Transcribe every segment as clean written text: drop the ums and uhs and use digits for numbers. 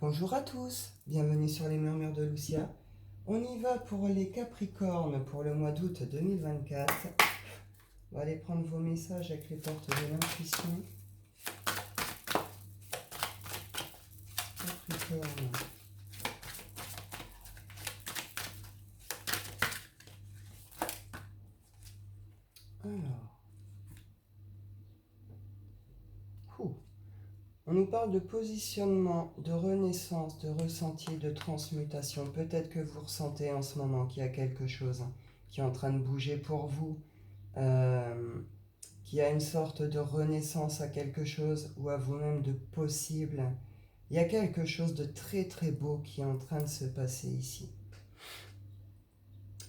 Bonjour à tous, bienvenue sur les murmures de Lucia. On y va pour les Capricornes pour le mois d'août 2024. On va aller prendre vos messages avec les portes de l'intuition. Capricorne. Alors. On nous parle de positionnement, de renaissance, de ressenti, de transmutation. Peut-être que vous ressentez en ce moment qu'il y a quelque chose qui est en train de bouger pour vous, qu'il y a une sorte de renaissance à quelque chose ou à vous-même de possible. Il y a quelque chose de très très beau qui est en train de se passer ici.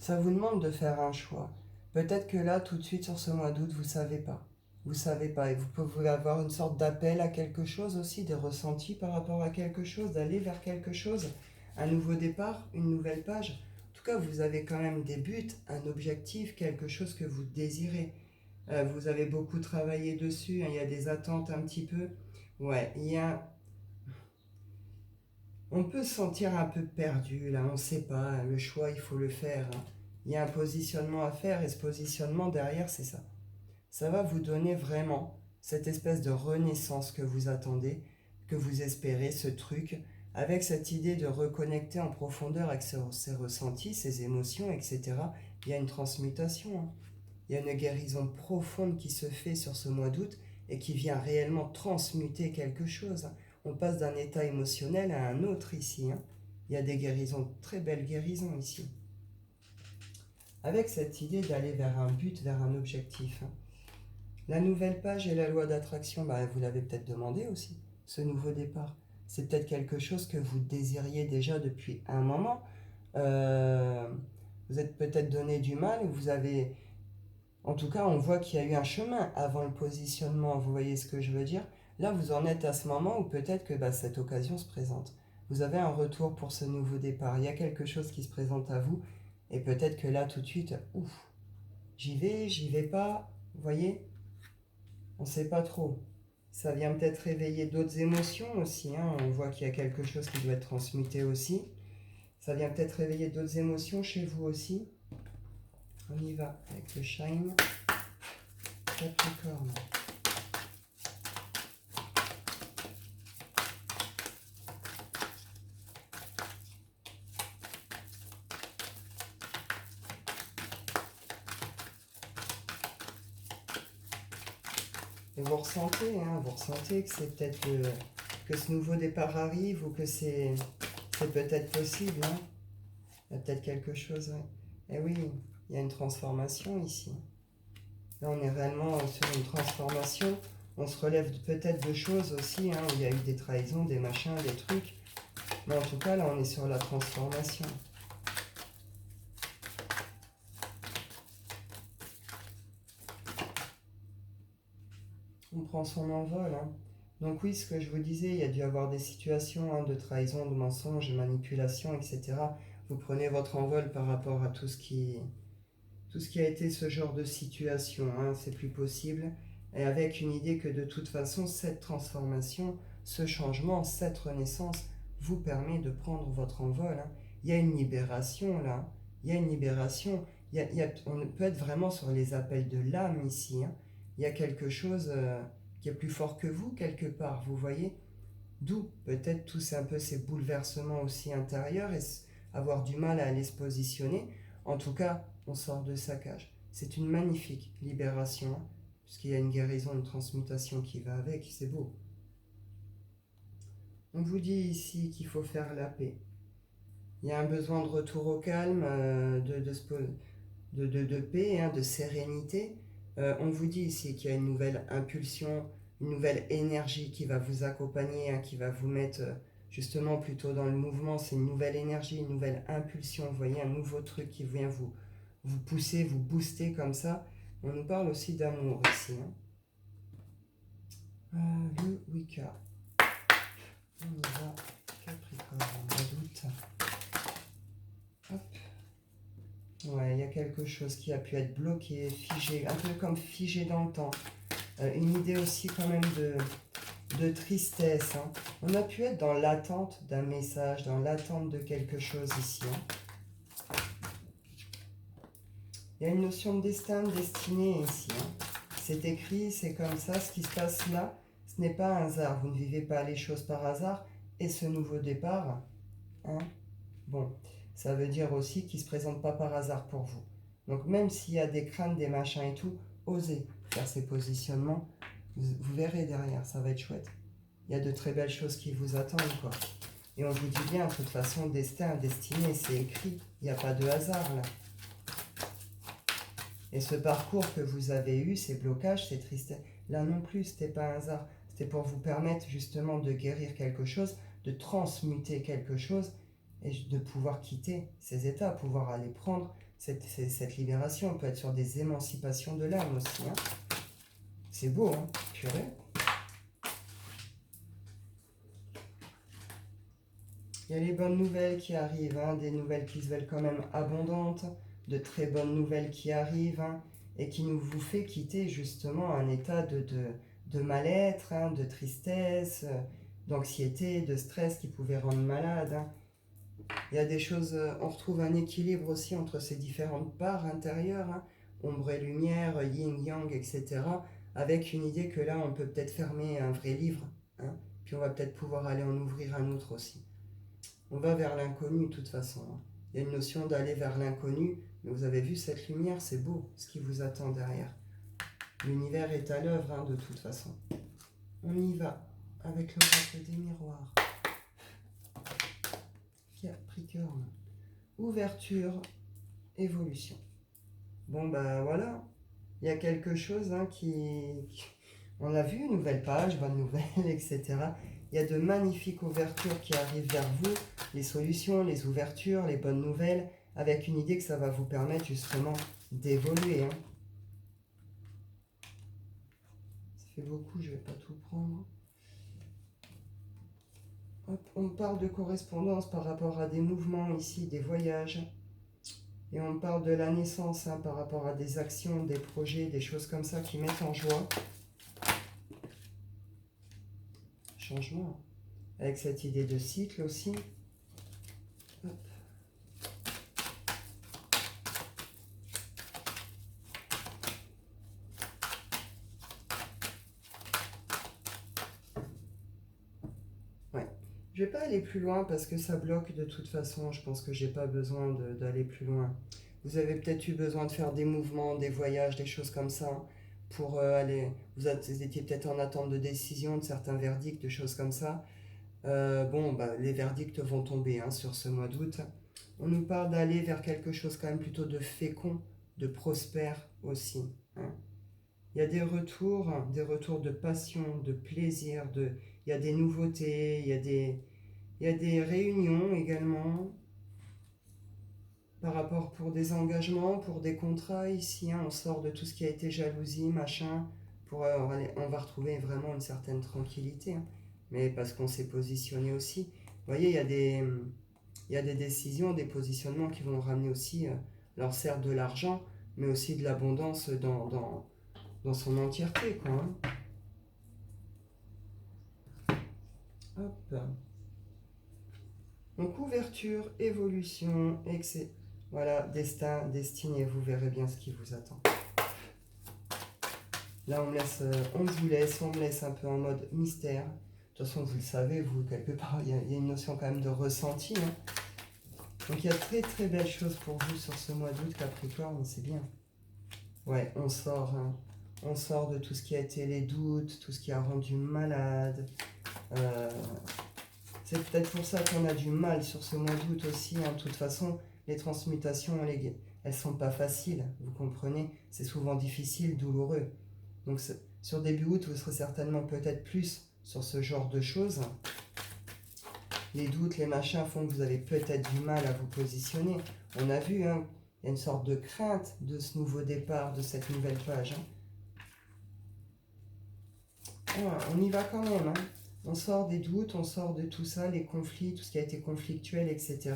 Ça vous demande de faire un choix. Peut-être que là, tout de suite sur ce mois d'août, vous ne savez pas. Vous ne savez pas, et vous pouvez avoir une sorte d'appel à quelque chose aussi, des ressentis par rapport à quelque chose, d'aller vers quelque chose, un nouveau départ, une nouvelle page. En tout cas, vous avez quand même des buts, un objectif, quelque chose que vous désirez. Vous avez beaucoup travaillé dessus, hein, il y a des attentes un petit peu. Ouais, il y a... On peut se sentir un peu perdu, là, on ne sait pas, le choix, il faut le faire. Hein. Il y a un positionnement à faire, et ce positionnement derrière, c'est ça. Ça va vous donner vraiment cette espèce de renaissance que vous attendez, que vous espérez, ce truc, avec cette idée de reconnecter en profondeur avec ses ressentis, ses émotions, etc. Il y a une transmutation, hein. Il y a une guérison profonde qui se fait sur ce mois d'août et qui vient réellement transmuter quelque chose. On passe d'un état émotionnel à un autre ici, hein. Il y a des guérisons, très belles guérisons ici. Avec cette idée d'aller vers un but, vers un objectif, hein. La nouvelle page et la loi d'attraction, vous l'avez peut-être demandé aussi, ce nouveau départ. C'est peut-être quelque chose que vous désiriez déjà depuis un moment. Vous êtes peut-être donné du mal, vous avez... En tout cas, on voit qu'il y a eu un chemin avant le positionnement, vous voyez ce que je veux dire? Là, vous en êtes à ce moment où peut-être que cette occasion se présente. Vous avez un retour pour ce nouveau départ, il y a quelque chose qui se présente à vous, et peut-être que là, tout de suite, ouf, j'y vais pas, vous voyez? On ne sait pas trop. Ça vient peut-être réveiller d'autres émotions aussi, hein. On voit qu'il y a quelque chose qui doit être transmuté aussi. Ça vient peut-être réveiller d'autres émotions chez vous aussi. On y va avec le Shine. Capricorne. Et vous ressentez que c'est peut-être que ce nouveau départ arrive ou que c'est peut-être possible, hein. Il y a peut-être quelque chose, ouais. Et oui, il y a une transformation ici. Là, on est réellement sur une transformation. On se relève peut-être de choses aussi, hein, où il y a eu des trahisons, des machins, des trucs. Mais en tout cas, là, on est sur la transformation. On prend son envol, hein. Donc oui, ce que je vous disais, il y a dû y avoir des situations, hein, de trahison, de mensonges, de manipulation, etc. Vous prenez votre envol par rapport à tout ce qui a été ce genre de situation, hein, c'est plus possible. Et avec une idée que de toute façon, cette transformation, ce changement, cette renaissance vous permet de prendre votre envol, hein. Il y a une libération là, il y a une libération. On peut être vraiment sur les appels de l'âme ici, hein. Il y a quelque chose qui est plus fort que vous quelque part, vous voyez. D'où peut-être tous un peu ces bouleversements aussi intérieurs et avoir du mal à aller se positionner. En tout cas, on sort de sa cage. C'est une magnifique libération, hein, puisqu'il y a une guérison, une transmutation qui va avec, c'est beau. On vous dit ici qu'il faut faire la paix. Il y a un besoin de retour au calme, de paix, hein, de sérénité. On vous dit ici qu'il y a une nouvelle impulsion, une nouvelle énergie qui va vous accompagner, hein, qui va vous mettre justement plutôt dans le mouvement. C'est une nouvelle énergie, une nouvelle impulsion. Vous voyez, un nouveau truc qui vient vous pousser, vous booster comme ça. On nous parle aussi d'amour ici, hein. Le Wicca. On y va, Capricorne, mois d'août. Hop. Ouais, il y a quelque chose qui a pu être bloqué, figé, un peu comme figé dans le temps. Une idée aussi quand même de tristesse. Hein. On a pu être dans l'attente d'un message, dans l'attente de quelque chose ici. Hein. Il y a une notion de destin, de destinée ici. Hein. C'est écrit, c'est comme ça. Ce qui se passe là, ce n'est pas un hasard. Vous ne vivez pas les choses par hasard. Et ce nouveau départ, hein, bon, ça veut dire aussi qu'il ne se présente pas par hasard pour vous. Donc même s'il y a des craintes, des machins et tout, osez faire ces positionnements. Vous verrez derrière, ça va être chouette. Il y a de très belles choses qui vous attendent, quoi. Et on vous dit bien, de toute façon, destin, destinée, c'est écrit. Il n'y a pas de hasard, là. Et ce parcours que vous avez eu, ces blocages, ces tristesses, là non plus, ce n'était pas un hasard. C'était pour vous permettre justement de guérir quelque chose, de transmuter quelque chose et de pouvoir quitter ces états, pouvoir aller prendre cette libération. On peut être sur des émancipations de l'âme aussi. Hein. C'est beau, hein, purée. Il y a les bonnes nouvelles qui arrivent, hein, des nouvelles qui se veulent quand même abondantes, de très bonnes nouvelles qui arrivent, hein, et qui vous fait quitter justement un état de mal-être, hein, de tristesse, d'anxiété, de stress qui pouvait rendre malade. Hein. Il y a des choses, on retrouve un équilibre aussi entre ces différentes parts intérieures, hein, ombre et lumière, yin, yang, etc., avec une idée que là, on peut peut-être fermer un vrai livre, hein, puis on va peut-être pouvoir aller en ouvrir un autre aussi. On va vers l'inconnu de toute façon. Hein. Il y a une notion d'aller vers l'inconnu, mais vous avez vu cette lumière, c'est beau ce qui vous attend derrière. L'univers est à l'œuvre, hein, de toute façon. On y va avec l'oracle des miroirs. Capricorne. Ouverture, évolution. Bon, ben voilà. Il y a quelque chose, hein, on l'a vu, nouvelle page, bonne nouvelle, etc. Il y a de magnifiques ouvertures qui arrivent vers vous, les solutions, les ouvertures, les bonnes nouvelles, avec une idée que ça va vous permettre justement d'évoluer. Hein. Ça fait beaucoup, je ne vais pas tout prendre. Hop, on parle de correspondance par rapport à des mouvements ici, des voyages. Et on parle de la naissance, hein, par rapport à des actions, des projets, des choses comme ça qui mettent en joie. Changement. Avec cette idée de cycle aussi. Hop. Ouais. Je ne vais pas aller plus loin parce que ça bloque de toute façon. Je pense que j'ai pas besoin d'aller plus loin. Vous avez peut-être eu besoin de faire des mouvements, des voyages, des choses comme ça pour aller... Vous étiez peut-être en attente de décision, de certains verdicts, de choses comme ça. Bon, bah, les verdicts vont tomber, hein, sur ce mois d'août. On nous parle d'aller vers quelque chose quand même plutôt de fécond, de prospère aussi. Hein. Il y a des retours de passion, de plaisir, il y a des nouveautés, il y a des réunions également par rapport pour des engagements, pour des contrats ici. Hein, on sort de tout ce qui a été jalousie, machin, on va retrouver vraiment une certaine tranquillité. Hein, mais parce qu'on s'est positionné aussi. Vous voyez, il y a des décisions, des positionnements qui vont ramener aussi, leur certes de l'argent, mais aussi de l'abondance dans son entièreté, quoi. Hein. Hop. Donc ouverture, évolution, excès. Voilà, destin, destinée, vous verrez bien ce qui vous attend. Là, on me laisse un peu en mode mystère. De toute façon, vous le savez, vous, quelque part, il y a une notion quand même de ressenti. Hein. Donc, il y a très très belles choses pour vous sur ce mois d'août, Capricorne, c'est bien. Ouais, on sort, hein. On sort de tout ce qui a été les doutes, tout ce qui a rendu malade. C'est peut-être pour ça qu'on a du mal sur ce mois d'août aussi. Hein. De toute façon, les transmutations, elles sont pas faciles, vous comprenez. C'est souvent difficile, douloureux. Donc sur début août, vous serez certainement peut-être plus sur ce genre de choses. Les doutes, les machins font que vous avez peut-être du mal à vous positionner. On a vu, hein, il y a une sorte de crainte de ce nouveau départ, de cette nouvelle page. Hein. Ah, on y va quand même. Hein. On sort des doutes, on sort de tout ça, les conflits, tout ce qui a été conflictuel, etc.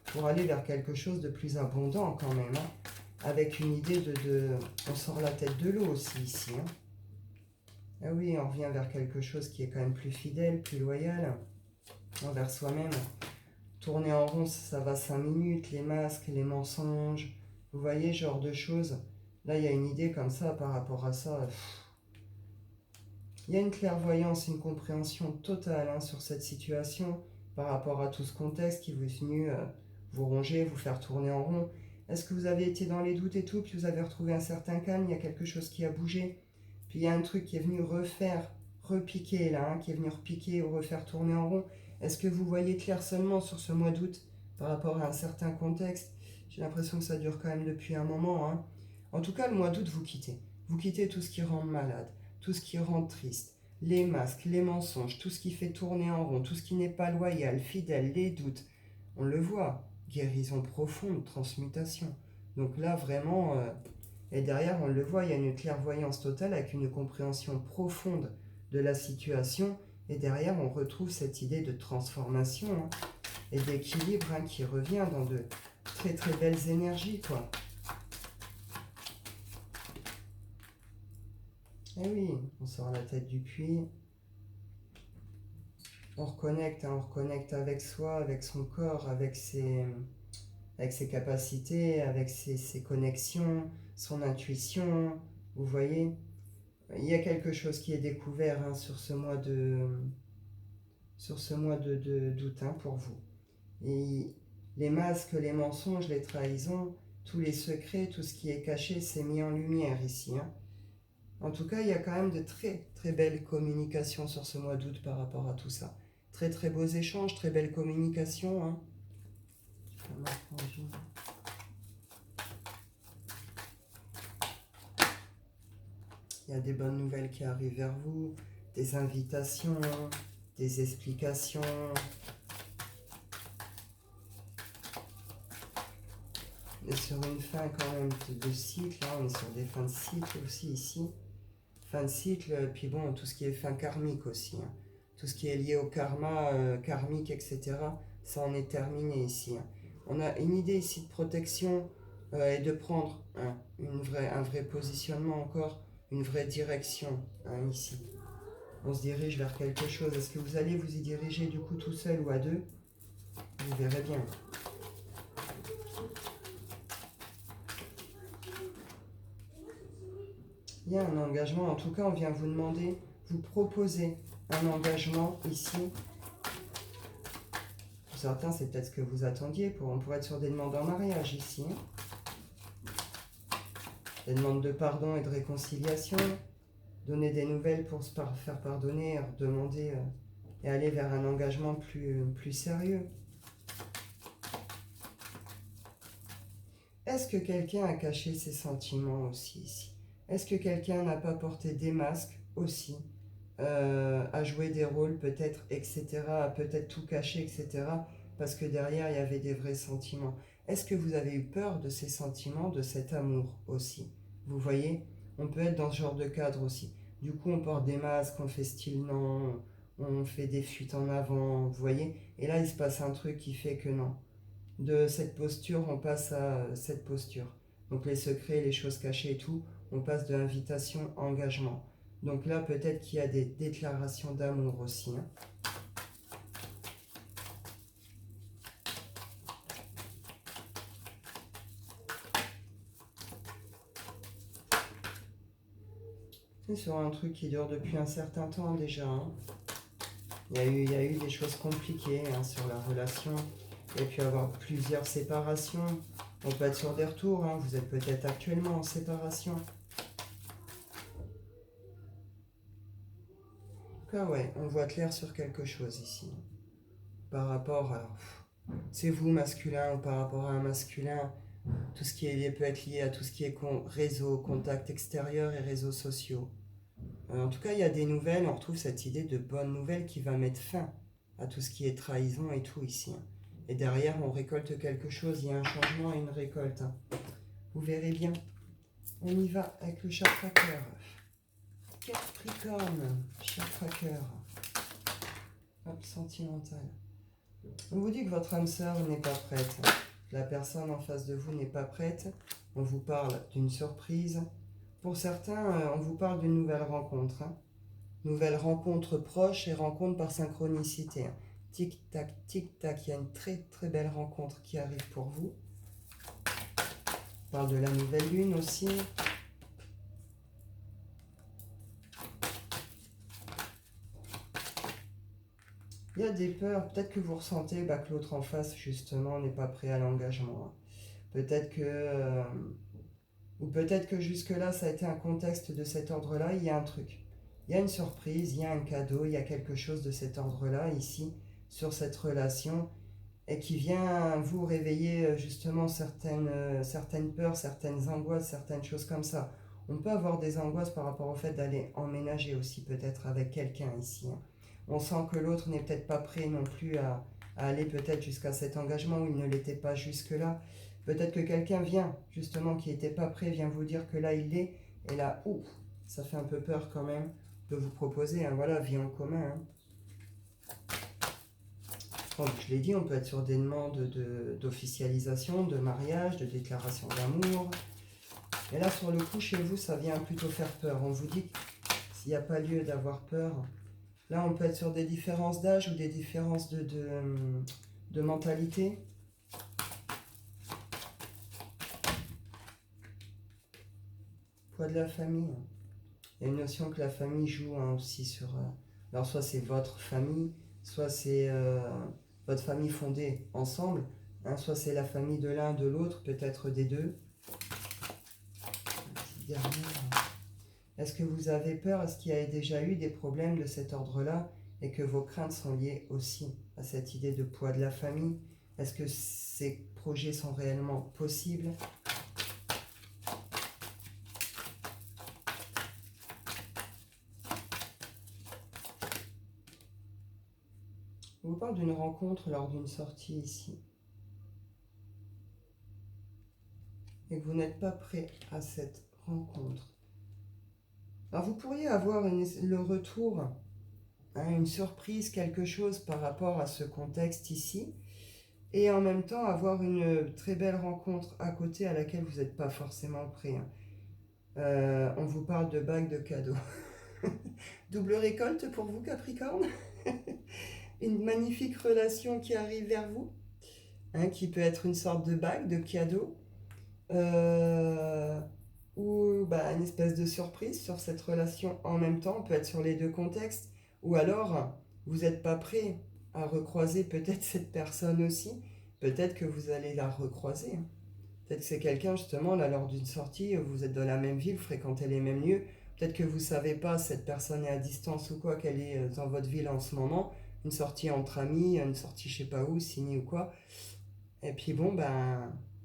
pour aller vers quelque chose de plus abondant quand même. Hein. Avec une idée on sort la tête de l'eau aussi ici. Hein. Ah oui, on revient vers quelque chose qui est quand même plus fidèle, plus loyal envers soi-même. Tourner en rond, ça va 5 minutes, les masques, les mensonges, vous voyez, ce genre de choses. Là, il y a une idée comme ça par rapport à ça. Il y a une clairvoyance, une compréhension totale sur cette situation par rapport à tout ce contexte qui vous est venu vous ronger, vous faire tourner en rond. Est-ce que vous avez été dans les doutes et tout, puis vous avez retrouvé un certain calme, il y a quelque chose qui a bougé, puis il y a un truc qui est venu repiquer là, qui est venu repiquer ou refaire tourner en rond. Est-ce que vous voyez clair seulement sur ce mois d'août par rapport à un certain contexte? J'ai l'impression que ça dure quand même depuis un moment. En tout cas, le mois d'août, vous quittez. Vous quittez tout ce qui rend malade, tout ce qui rend triste, les masques, les mensonges, tout ce qui fait tourner en rond, tout ce qui n'est pas loyal, fidèle, les doutes. On le voit, guérison profonde, transmutation. Donc là, vraiment, et derrière, on le voit, il y a une clairvoyance totale avec une compréhension profonde de la situation. Et derrière, on retrouve cette idée de transformation et d'équilibre qui revient dans de très très belles énergies, quoi. Et oui, on sort la tête du puits. On reconnecte avec soi, avec son corps, avec ses capacités, avec ses connexions, son intuition. Vous voyez, il y a quelque chose qui est découvert sur ce mois d'août pour vous. Et les masques, les mensonges, les trahisons, tous les secrets, tout ce qui est caché, c'est mis en lumière ici. En tout cas, il y a quand même de très très belles communications sur ce mois d'août par rapport à tout ça. Très très beaux échanges, très belles communications. Il y a des bonnes nouvelles qui arrivent vers vous, des invitations, des explications. On est sur une fin quand même de cycle, on est sur des fins de cycle aussi ici. Fin de cycle, puis bon, tout ce qui est fin karmique aussi. Tout ce qui est lié au karma, karmique, etc. Ça en est terminé ici. On a une idée ici de protection et de prendre un vrai positionnement encore, une vraie direction ici. On se dirige vers quelque chose. Est-ce que vous allez vous y diriger du coup tout seul ou à deux? Vous verrez bien. Il y a un engagement, en tout cas on vient vous demander, vous proposer un engagement ici. Pour certains c'est peut-être ce que vous attendiez, on pourrait être sur des demandes en mariage ici. Des demandes de pardon et de réconciliation, donner des nouvelles pour se faire pardonner, demander et aller vers un engagement plus sérieux. Est-ce que quelqu'un a caché ses sentiments aussi ici? Est-ce que quelqu'un n'a pas porté des masques aussi, a joué des rôles peut-être, etc., a peut-être tout caché, etc., parce que derrière il y avait des vrais sentiments? Est-ce que vous avez eu peur de ces sentiments, de cet amour aussi? Vous voyez, on peut être dans ce genre de cadre aussi. Du coup, on porte des masques, on fait style non, on fait des fuites en avant, vous voyez? Et là, il se passe un truc qui fait que non. De cette posture, on passe à cette posture. Donc les secrets, les choses cachées et tout, on passe de invitation à engagement. Donc là, peut-être qu'il y a des déclarations d'amour aussi. C'est sur un truc qui dure depuis un certain temps déjà. Il y a eu des choses compliquées sur la relation. Il y a pu avoir plusieurs séparations. On peut être sur des retours. Vous êtes peut-être actuellement en séparation. En tout cas, ouais, on voit clair sur quelque chose ici. Par rapport à... C'est vous masculin ou par rapport à un masculin, tout ce qui peut être lié à tout ce qui est réseau, contact extérieur et réseaux sociaux. En tout cas, il y a des nouvelles, on retrouve cette idée de bonnes nouvelles qui va mettre fin à tout ce qui est trahison et tout ici. Et derrière, on récolte quelque chose, il y a un changement et une récolte. Vous verrez bien. On y va avec le chakra cœur. Capricorne, chakra cœur. Hop, sentimental. On vous dit que votre âme sœur n'est pas prête. La personne en face de vous n'est pas prête. On vous parle d'une surprise. Pour certains, on vous parle d'une nouvelle rencontre. Nouvelle rencontre proche et rencontre par synchronicité. Tic-tac, tic-tac, il y a une très très belle rencontre qui arrive pour vous. On parle de la nouvelle lune aussi. Il y a des peurs, peut-être que vous ressentez que l'autre en face, justement, n'est pas prêt à l'engagement. Peut-être que... ou peut-être que jusque-là, ça a été un contexte de cet ordre-là, il y a un truc. Il y a une surprise, il y a un cadeau, il y a quelque chose de cet ordre-là, ici, sur cette relation, et qui vient vous réveiller justement certaines peurs, certaines angoisses, certaines choses comme ça. On peut avoir des angoisses par rapport au fait d'aller emménager aussi, peut-être avec quelqu'un ici. On sent que l'autre n'est peut-être pas prêt non plus à aller peut-être jusqu'à cet engagement, où il ne l'était pas jusque-là. Peut-être que quelqu'un vient, justement, qui n'était pas prêt, vient vous dire que là, il l'est, et là, ouf, ça fait un peu peur quand même de vous proposer, voilà, vie en commun. Donc, je l'ai dit, on peut être sur des demandes d'officialisation, de mariage, de déclaration d'amour. Et là, sur le coup, chez vous, ça vient plutôt faire peur. On vous dit qu'il n'y a pas lieu d'avoir peur. Là, on peut être sur des différences d'âge ou des différences de mentalité. Poids de la famille. Il y a une notion que la famille joue aussi sur... alors, soit c'est votre famille, soit c'est votre famille fondée ensemble, soit c'est la famille de l'un, de l'autre, peut-être des deux. Est-ce que vous avez peur? Est-ce qu'il y a déjà eu des problèmes de cet ordre-là et que vos craintes sont liées aussi à cette idée de poids de la famille? Est-ce que ces projets sont réellement possibles? On vous parle d'une rencontre lors d'une sortie ici. Et que vous n'êtes pas prêt à cette rencontre. Alors vous pourriez avoir le retour, une surprise, quelque chose par rapport à ce contexte ici, et en même temps avoir une très belle rencontre à côté à laquelle vous n'êtes pas forcément prêt. On vous parle de bague de cadeaux. Double récolte pour vous, Capricorne. Une magnifique relation qui arrive vers vous, qui peut être une sorte de bague, de cadeau, ou une espèce de surprise sur cette relation en même temps. On peut être sur les deux contextes, ou alors vous n'êtes pas prêt à recroiser peut-être cette personne aussi. Peut-être que vous allez la recroiser. Peut-être que c'est quelqu'un justement là lors d'une sortie, vous êtes dans la même ville, fréquentez les mêmes lieux. Peut-être que vous ne savez pas, cette personne est à distance ou quoi, qu'elle est dans votre ville en ce moment. Une sortie entre amis, une sortie je sais pas où, ciné ou quoi. Et puis bon,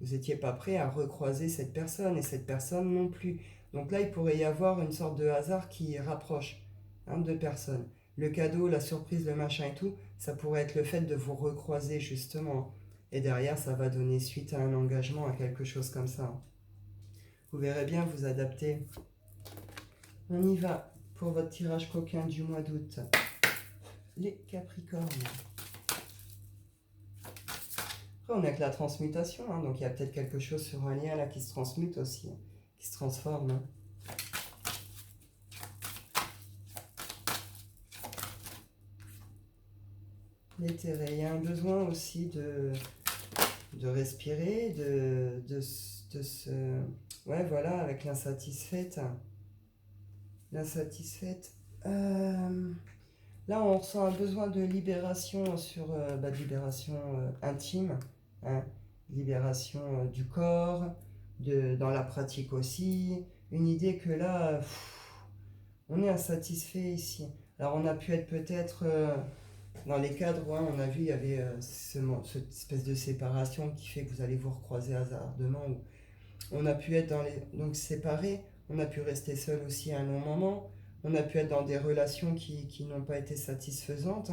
vous n'étiez pas prêt à recroiser cette personne et cette personne non plus. Donc là, il pourrait y avoir une sorte de hasard qui rapproche deux personnes. Le cadeau, la surprise, le machin et tout, ça pourrait être le fait de vous recroiser justement. Et derrière, ça va donner suite à un engagement, à quelque chose comme ça. Vous verrez bien vous adapter. On y va pour votre tirage coquin du mois d'août. Les Capricornes. Après, on est avec la transmutation, donc il y a peut-être quelque chose sur un lien là qui se transmute aussi, qui se transforme. L'éthéré, il y a un besoin aussi de respirer, de se... Ouais, voilà, avec l'insatisfaite. L'insatisfaite. Là, on ressent un besoin de libération sur libération intime, libération du corps, dans la pratique aussi. Une idée que là, on est insatisfait ici. Alors, on a pu être peut-être dans les cadres, on a vu, il y avait cette espèce de séparation qui fait que vous allez vous recroiser hasardement. On a pu être donc séparés, on a pu rester seul aussi à un long moment. On a pu être dans des relations qui n'ont pas été satisfaisantes.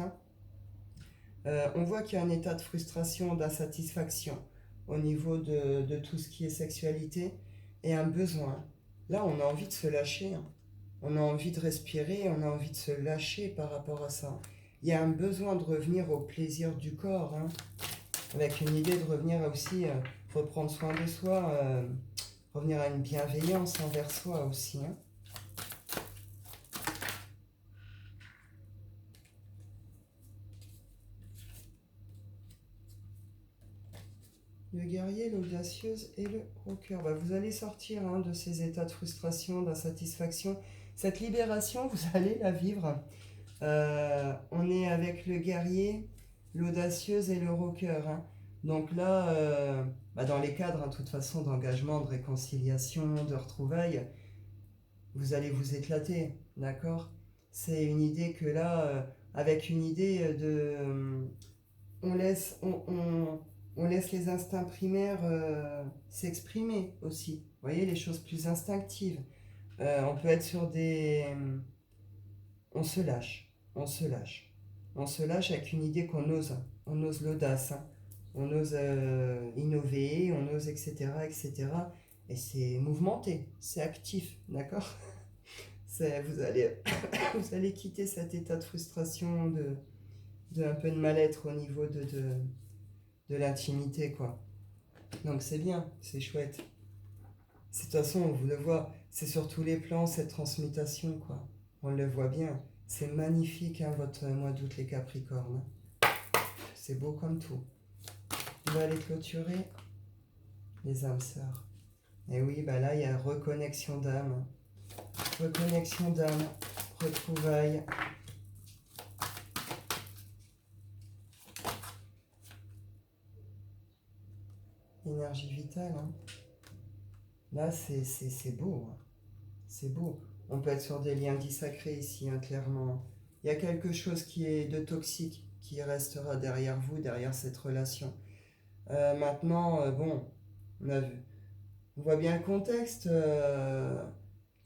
On voit qu'il y a un état de frustration, d'insatisfaction au niveau de tout ce qui est sexualité et un besoin. Là, on a envie de se lâcher. On a envie de respirer, on a envie de se lâcher par rapport à ça. Il y a un besoin de revenir au plaisir du corps, avec une idée de revenir aussi, reprendre soin de soi, revenir à une bienveillance envers soi aussi. Le guerrier, l'audacieuse et le rocker. Bah, vous allez sortir de ces états de frustration, d'insatisfaction. Cette libération, vous allez la vivre. On est avec le guerrier, l'audacieuse et le rocker. Donc là, dans les cadres, de toute façon, d'engagement, de réconciliation, de retrouvailles, vous allez vous éclater, d'accord? C'est une idée que là, avec une idée on laisse, on laisse les instincts primaires s'exprimer aussi. Vous voyez, les choses plus instinctives. On peut être sur des... On se lâche, on se lâche. On se lâche avec une idée qu'on ose. On ose l'audace. On ose innover, on ose, etc., etc. Et c'est mouvementé, c'est actif, d'accord? Vous allez, vous allez quitter cet état de frustration, de un peu de mal-être au niveau de l'intimité, quoi. Donc c'est bien, c'est chouette. De toute façon, on vous le voit, c'est sur tous les plans, cette transmutation, quoi. On le voit bien. C'est magnifique, votre mois d'août, les Capricornes. C'est beau comme tout. On va aller clôturer les âmes sœurs. Et oui, là, il y a reconnexion d'âme. Reconnexion d'âme, retrouvailles. Énergie vitale. Là, c'est beau. C'est beau. On peut être sur des liens dits sacrés ici, clairement. Il y a quelque chose qui est de toxique qui restera derrière vous, derrière cette relation. Maintenant, bon, on voit bien le contexte.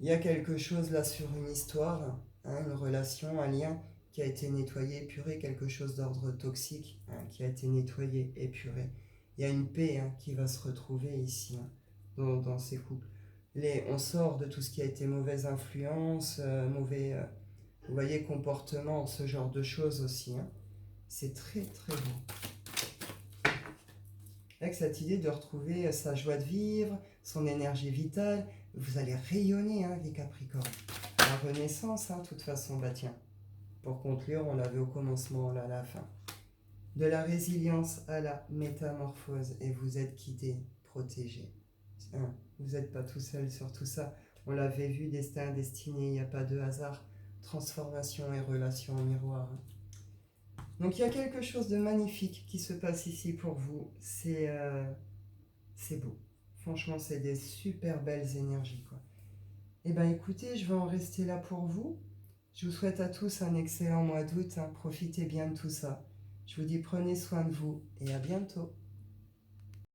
Il y a quelque chose là sur une histoire, une relation, un lien qui a été nettoyé, épuré, quelque chose d'ordre toxique qui a été nettoyé, épuré. Il y a une paix qui va se retrouver ici, dans ces couples. On sort de tout ce qui a été mauvaise influence, mauvais, vous voyez, comportement, ce genre de choses aussi. C'est très très beau. Avec cette idée de retrouver sa joie de vivre, son énergie vitale, vous allez rayonner, les Capricornes. La renaissance, de toute façon, tiens. Pour conclure, on l'avait au commencement, là, à la fin. De la résilience à la métamorphose, et vous êtes guidé, protégé. Vous n'êtes pas tout seul sur tout ça. On l'avait vu, destin, destiné, il n'y a pas de hasard. Transformation et relation en miroir. Donc il y a quelque chose de magnifique qui se passe ici pour vous. C'est beau. Franchement, c'est des super belles énergies, quoi. Eh bien, écoutez, je vais en rester là pour vous. Je vous souhaite à tous un excellent mois d'août. Profitez bien de tout ça. Je vous dis prenez soin de vous et à bientôt.